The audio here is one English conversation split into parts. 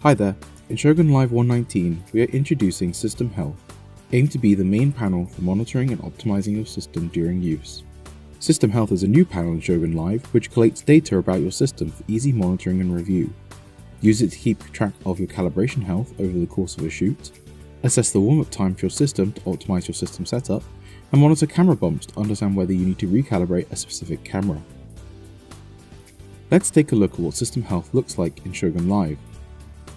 Hi there, in Shogun Live 119 we are introducing System Health, aimed to be the main panel for monitoring and optimizing your system during use. System Health is a new panel in Shogun Live which collates data about your system for easy monitoring and review. Use it to keep track of your calibration health over the course of a shoot, assess the warm-up time for your system to optimize your system setup, and monitor camera bumps to understand whether you need to recalibrate a specific camera. Let's take a look at what System Health looks like in Shogun Live.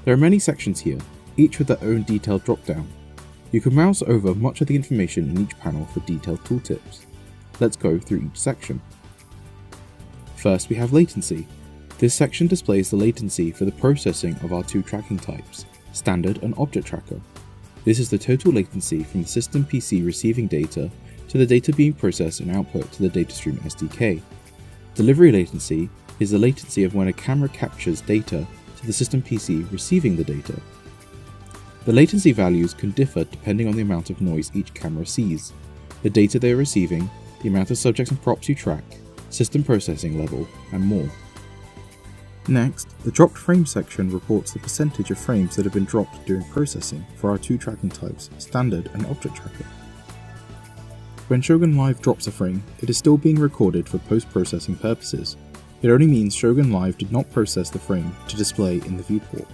There are many sections here, each with their own detailed drop-down. You can mouse over much of the information in each panel for detailed tooltips. Let's go through each section. First we have Latency. This section displays the latency for the processing of our two tracking types, Standard and Object Tracker. This is the total latency from the system PC receiving data to the data being processed and output to the datastream SDK. Delivery latency is the latency of when a camera captures data to the system PC receiving the data. The latency values can differ depending on the amount of noise each camera sees, the data they are receiving, the amount of subjects and props you track, system processing level, and more. Next, the dropped frame section reports the percentage of frames that have been dropped during processing for our two tracking types, Standard and Object Tracker. When Shogun Live drops a frame, it is still being recorded for post-processing purposes. It only means Shogun Live did not process the frame to display in the viewport.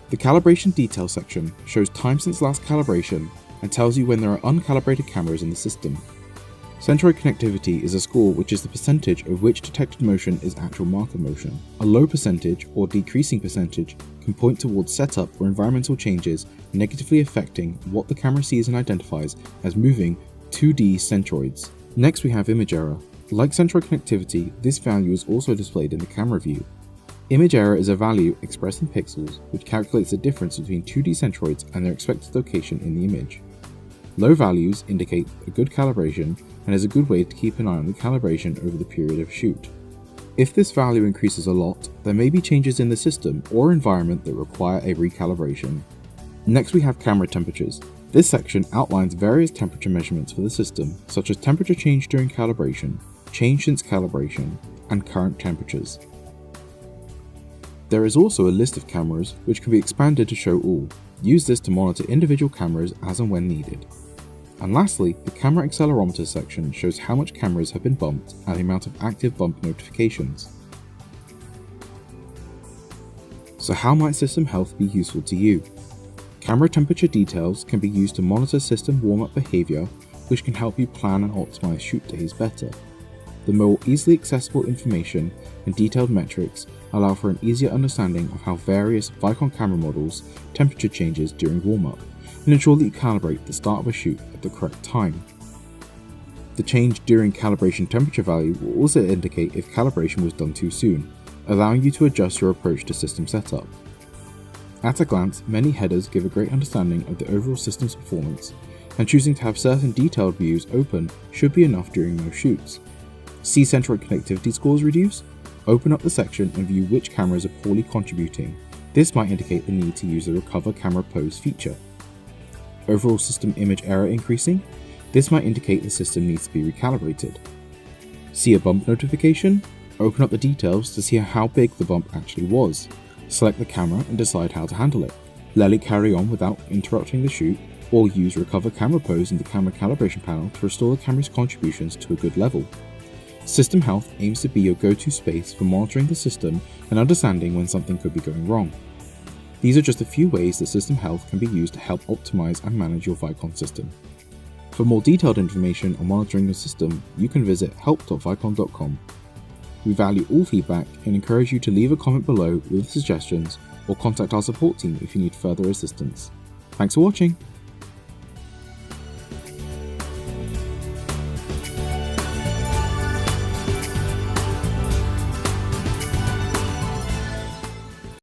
The Calibration Details section shows time since last calibration and tells you when there are uncalibrated cameras in the system. Centroid connectivity is a score which is the percentage of which detected motion is actual marker motion. A low percentage or decreasing percentage can point towards setup or environmental changes negatively affecting what the camera sees and identifies as moving 2D centroids. Next we have image error. Like centroid connectivity, this value is also displayed in the camera view. Image error is a value expressed in pixels which calculates the difference between 2D centroids and their expected location in the image. Low values indicate a good calibration and is a good way to keep an eye on the calibration over the period of shoot. If this value increases a lot, there may be changes in the system or environment that require a recalibration. Next we have camera temperatures. This section outlines various temperature measurements for the system, such as temperature change during calibration, change since calibration, and current temperatures. There is also a list of cameras which can be expanded to show all. Use this to monitor individual cameras as and when needed. And lastly, the Camera Accelerometers section shows how much cameras have been bumped and the amount of active bump notifications. So how might System Health be useful to you? Camera temperature details can be used to monitor system warm-up behavior, which can help you plan and optimize shoot days better. The more easily accessible information and detailed metrics allow for an easier understanding of how various Vicon camera models temperature changes during warm-up, and ensure that you calibrate the start of a shoot at the correct time. The change during calibration temperature value will also indicate if calibration was done too soon, allowing you to adjust your approach to system setup. At a glance, many headers give a great understanding of the overall system's performance, and choosing to have certain detailed views open should be enough during most shoots. See centroid connectivity scores reduce? Open up the section and view which cameras are poorly contributing. This might indicate the need to use the Recover Camera Pose feature. Overall system image error increasing? This might indicate the system needs to be recalibrated. See a bump notification? Open up the details to see how big the bump actually was. Select the camera and decide how to handle it. Let it carry on without interrupting the shoot, or use Recover Camera Pose in the camera calibration panel to restore the camera's contributions to a good level. System Health aims to be your go-to space for monitoring the system and understanding when something could be going wrong. These are just a few ways that System Health can be used to help optimize and manage your Vicon system. For more detailed information on monitoring your system, you can visit help.vicon.com. We value all feedback and encourage you to leave a comment below with suggestions or contact our support team if you need further assistance. Thanks for watching!